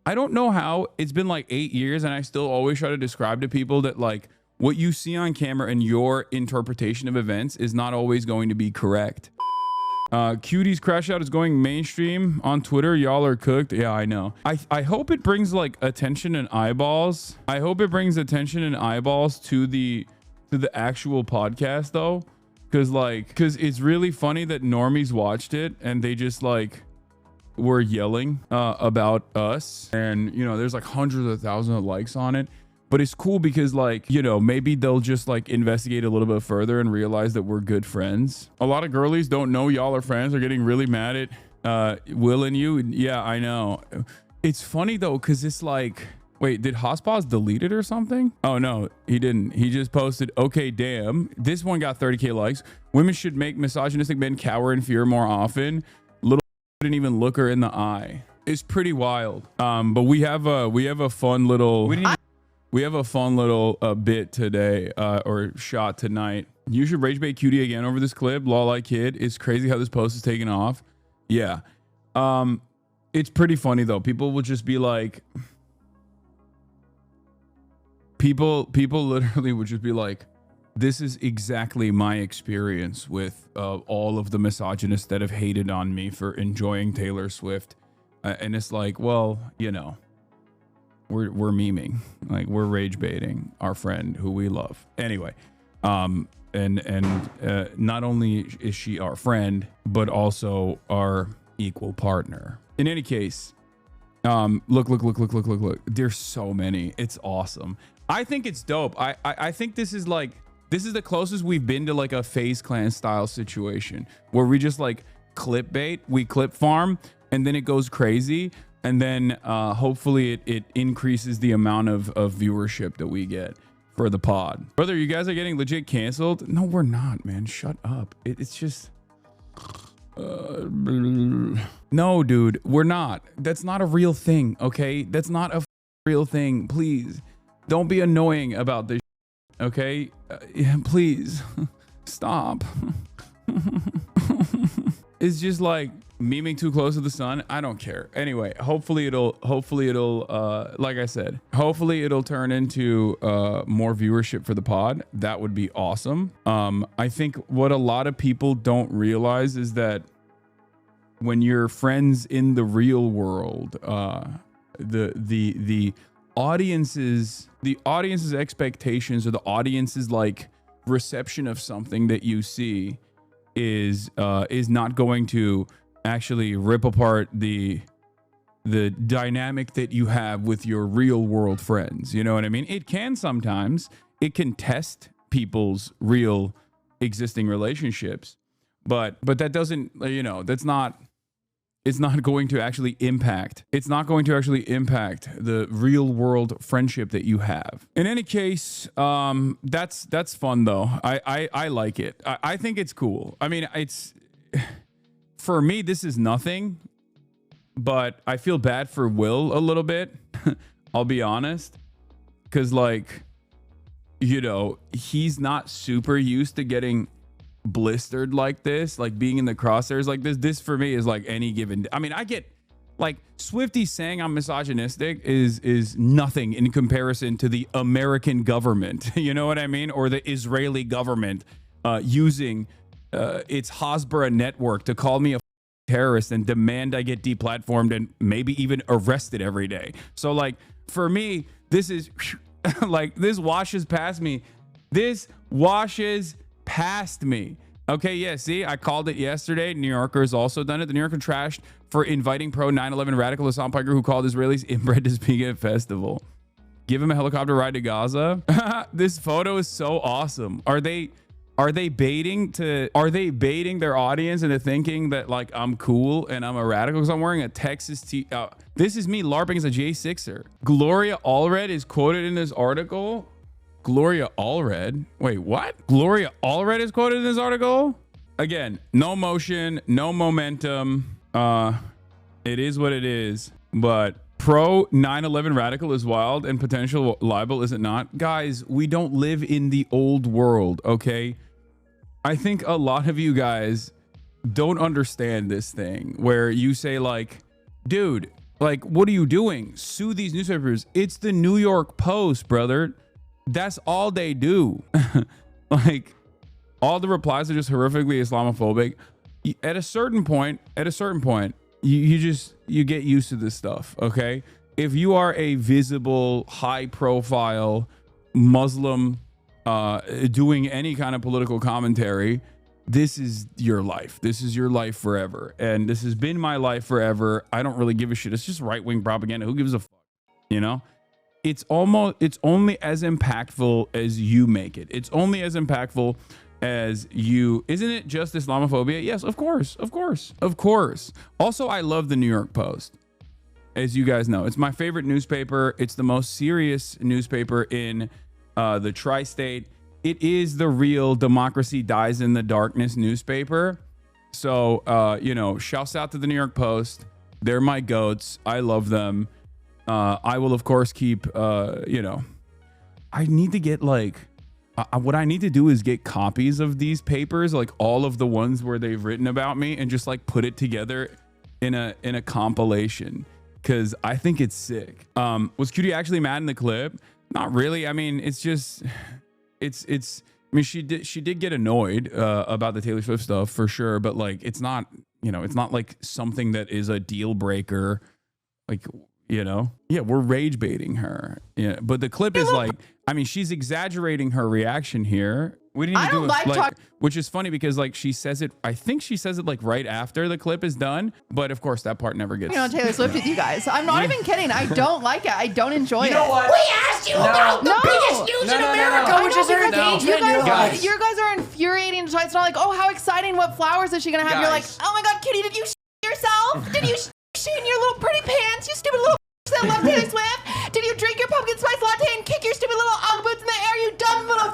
I don't know how it's been like 8 years and I still always try to describe to people that like what you see on camera and your interpretation of events is not always going to be correct. Cutie's Crash Out is going mainstream on Twitter. Y'all are cooked. Yeah, I know. I hope it brings like attention and eyeballs. I hope it brings attention and eyeballs to the actual podcast though. Cause it's really funny that normies watched it and they just like were yelling about us, and you know there's like hundreds of thousands of likes on it. But it's cool because like, you know, maybe they'll just like investigate a little bit further and realize that we're good friends. A lot of girlies don't know y'all are friends. Are getting really mad at Will and you. Yeah, I know. It's funny though, because it's like, wait, did Hospaz delete it or something? Oh no, he didn't. He just posted, okay, damn. This one got 30K likes. Women should make misogynistic men cower in fear more often. Little didn't even look her in the eye. It's pretty wild. But we have a fun little bit today, or shot tonight. You should rage bait Cutie again over this clip. Lol, I kid. It's crazy how this post is taking off. Yeah. It's pretty funny though. People will just be like, people literally would just be like, this is exactly my experience with all of the misogynists that have hated on me for enjoying Taylor Swift. And it's like, well, you know, we're memeing, like we're rage baiting our friend who we love. Anyway, and not only is she our friend, but also our equal partner. In any case, look. There's so many. It's awesome. I think it's dope. I think this is the closest we've been to like a FaZe Clan style situation where we just like clip bait, we clip farm, and then it goes crazy. And then hopefully it increases the amount of viewership that we get for the pod. Brother, you guys are getting legit canceled? No, we're not, man. Shut up. It's just... no, dude, we're not. That's not a real thing, okay? That's not a real thing. Please, don't be annoying about this, okay? Yeah, please, stop. It's just like memeing too close to the sun. I don't care. Anyway, hopefully it'll like I said, hopefully it'll turn into more viewership for the pod. That would be awesome. I think what a lot of people don't realize is that when you're friends in the real world, the audience's expectations, or the audience's like reception of something that you see is not going to actually rip apart the dynamic that you have with your real world friends. You know what I mean? It can sometimes, it can test people's real existing relationships, but that doesn't, you know, it's not going to actually impact the real world friendship that you have. In any case, that's fun though. I like it. I think it's cool. I mean, for me, this is nothing, but I feel bad for Will a little bit. I'll be honest. Cause like, you know, he's not super used to getting blistered like this, like being in the crosshairs like this. For me is like any given, I mean, I get like Swifty saying I'm misogynistic is nothing in comparison to the American government. You know what I mean? Or the Israeli government using its Hasbara network to call me a terrorist and demand I get deplatformed and maybe even arrested every day. So like for me, this is like, this washes past me. Okay, yeah, see, I called it yesterday. New Yorker's also done it. The New Yorker trashed for inviting pro 9/11 radical Hasan Piker, who called Israelis inbred to speak at festival. Give him a helicopter ride to Gaza. This photo is so awesome. Are they baiting their audience into thinking that like I'm cool and I'm a radical because I'm wearing a Texas tee? This is me LARPing as a J6er. Gloria Allred is quoted in this article. Gloria Allred. Wait, what? Gloria Allred is quoted in this article? Again, no motion, no momentum. It is what it is. But pro 9/11 radical is wild and potential libel, is it not? Guys, we don't live in the old world, okay? I think a lot of you guys don't understand this thing where you say like, dude, Like, what are you doing? Sue these newspapers. It's the New York Post, brother. That's all they do. Like, all the replies are just horrifically Islamophobic. At a certain point, you get used to this stuff, okay? If you are a visible, high-profile Muslim doing any kind of political commentary, this is your life. This is your life forever. And this has been my life forever. I don't really give a shit. It's just right-wing propaganda. Who gives a fuck? You know? It's only as impactful as you make it. It's only as impactful as you. Isn't it just Islamophobia? Yes, of course. Also, I love the New York Post. As you guys know, it's my favorite newspaper. It's the most serious newspaper in the tri-state. It is the real democracy dies in the darkness newspaper. So, you know, shouts out to the New York Post. They're my goats. I love them. I will, of course, keep, you know, I need to get like, what I need to do is get copies of these papers, like all of the ones where they've written about me, and just like put it together in a compilation. Cause I think it's sick. Was Cutie actually mad in the clip? Not really. I mean, it's just, I mean, she did get annoyed about the Taylor Swift stuff for sure, but like, it's not, you know, it's not like something that is a deal breaker. Like, you know, yeah, we're rage baiting her. Yeah, but the clip is like, I mean, she's exaggerating her reaction here. We didn't even do it, like, which is funny because like she says it, I think she says it like right after the clip is done, but of course that part never gets. You know, Taylor Swift with you guys. I'm not even kidding. I don't like it. I don't enjoy it. You know what? We asked you about the biggest news in America, which is her engagement. You guys are infuriating. It's not like, oh, how exciting! What flowers is she gonna have? You're like, oh my God, Kitty, did you yourself? Did you shit in your little pretty pants? You stupid little that love Taylor Swift? Did you drink your pumpkin spice latte and kick your stupid little Ugg boots in the air? You dumb little.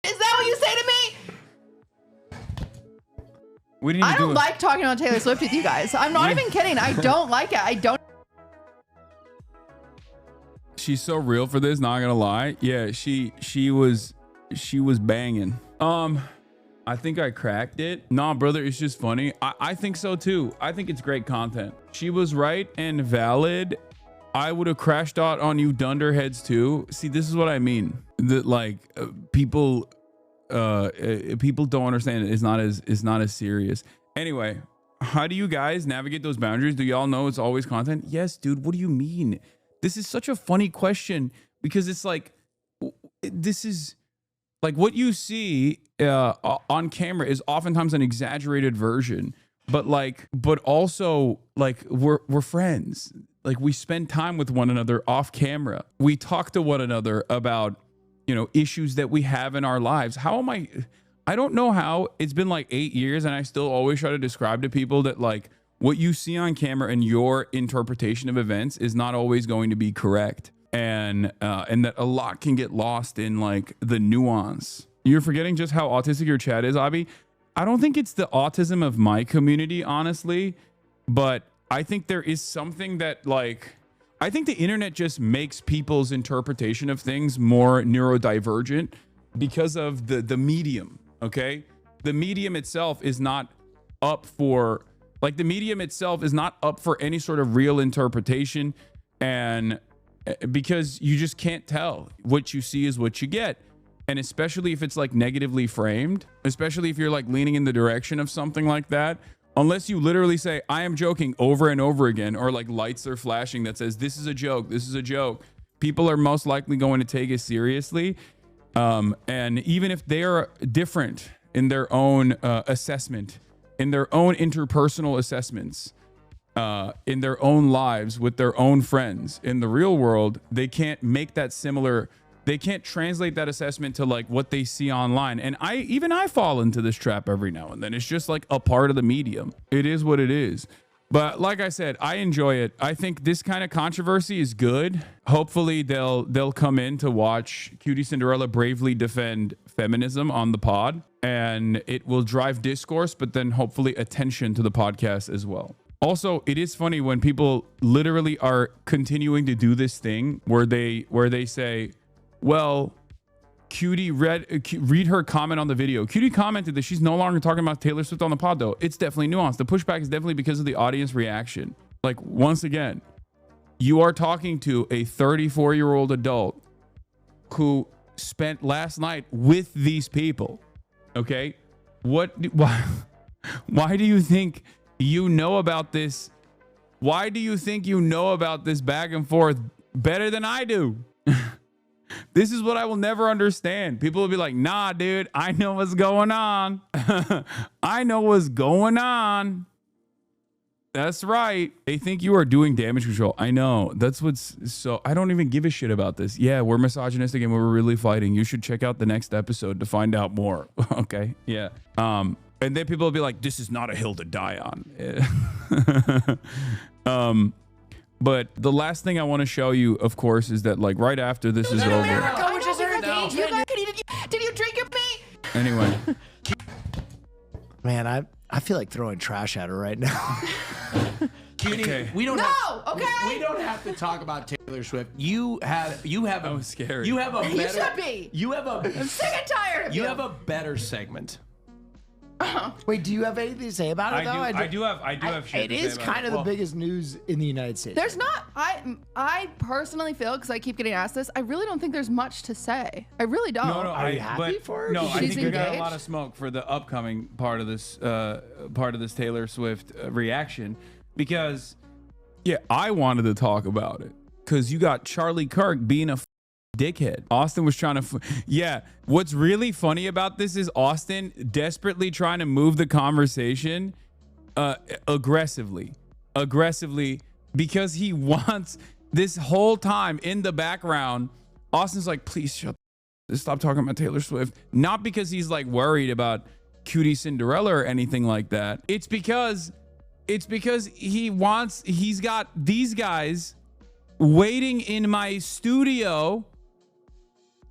Is that what you say to me? We didn't I don't like talking about Taylor Swift with you guys. I'm not even kidding. I don't like it. I don't. She's so real for this, not gonna lie. Yeah, she was banging. I think I cracked it. Nah, brother, it's just funny. I think so too. I think it's great content. She was right and valid. I would have crashed out on you dunderheads too. See, this is what I mean. That like people don't understand it. It's not as serious. Anyway, how do you guys navigate those boundaries? Do y'all know it's always content? Yes, dude. What do you mean? This is such a funny question because it's like, this is like what you see on camera is oftentimes an exaggerated version, but also like we're friends. Like we spend time with one another off camera. We talk to one another about, you know, issues that we have in our lives. I don't know how it's been like 8 years and I still always try to describe to people that like what you see on camera and your interpretation of events is not always going to be correct. And that a lot can get lost in like the nuance. You're forgetting just how autistic your chat is, Abby. I don't think it's the autism of my community, honestly, but I think there is something that like, I think the internet just makes people's interpretation of things more neurodivergent because of the medium, okay? The medium itself is not up for, like the medium itself is not up for any sort of real interpretation, and because you just can't tell. What you see is what you get. And especially if it's like negatively framed, especially if you're like leaning in the direction of something like that, unless you literally say, I am joking over and over again, or like lights are flashing that says, this is a joke, this is a joke, people are most likely going to take it seriously. And even if they are different in their own assessment, in their own interpersonal assessments, in their own lives with their own friends, in the real world, they can't make that similar. They can't translate that assessment to like what they see online. And I fall into this trap every now and then. It's just like a part of the medium. It is what it is. But like I said, I enjoy it. I think this kind of controversy is good. Hopefully they'll come in to watch QTCinderella bravely defend feminism on the pod, and it will drive discourse, but then hopefully attention to the podcast as well. Also, it is funny when people literally are continuing to do this thing where they say, well, Cutie read her comment on the video. Cutie commented that she's no longer talking about Taylor Swift on the pod, though. It's definitely nuanced. The pushback is definitely because of the audience reaction. Like, once again, you are talking to a 34-year-old adult who spent last night with these people. Okay? Why do you think you know about this? Why do you think you know about this back and forth better than I do? This is what I will never understand. People will be like, nah, dude, I know what's going on. I know what's going on. That's right. They think you are doing damage control. I know. That's what's so I don't even give a shit about this. Yeah, we're misogynistic and we're really fighting. You should check out the next episode to find out more. Okay. Yeah. And then people will be like, this is not a hill to die on. But the last thing I want to show you, of course, is that like right after this is over. America, which is her engagement. Did you drink your pee? Anyway. Man, I feel like throwing trash at her right now. Cutie, Okay. we don't No, have, okay? We don't have to talk about Taylor Swift. You have That was scary. You have a better. You should be. You have a. I'm sick and tired of you. You have a better segment. Wait, do you have anything to say about it though? I do have shit It to say is about kind it. of the biggest news in the United States. There's not. I personally feel, because I keep getting asked this, I really don't think there's much to say. I really don't. No, Are you happy for her? No, I She's think you're gonna have a engaged? lot of smoke for the upcoming part of this Taylor Swift reaction, because yeah, I wanted to talk about it because you got Charlie Kirk being a dickhead. Austin was trying to yeah, what's really funny about this is Austin desperately trying to move the conversation aggressively because he wants this whole time in the background. Austin's like, please stop talking about Taylor Swift. Not because he's like worried about QTCinderella or anything like that. It's because he's got these guys waiting in my studio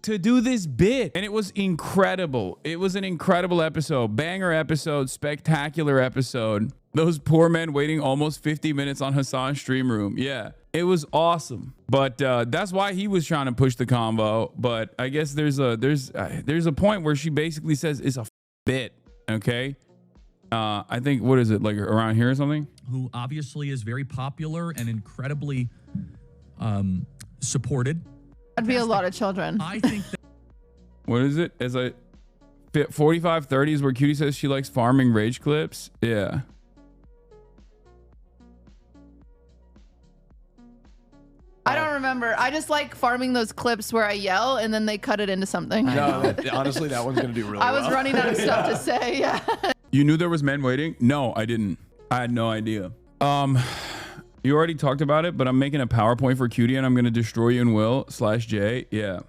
to do this bit, and it was incredible. It was an incredible episode, banger episode, spectacular episode. Those poor men waiting almost 50 minutes on Hasan's stream room. Yeah, it was awesome. But that's why he was trying to push the convo. But I guess there's a point where she basically says it's a bit. Okay, I think, what is it, like around here or something? Who obviously is very popular and incredibly supported. That'd be a lot of children. I think that What is it? As I 4530 is where Cutie says she likes farming rage clips. Yeah. I don't remember. I just like farming those clips where I yell and then they cut it into something. No, honestly, that one's gonna do really I was running out of stuff to say. Yeah. You knew there was men waiting? No, I didn't. I had no idea. You already talked about it, but I'm making a PowerPoint for Cutie and I'm going to destroy you and Will /J. Yeah.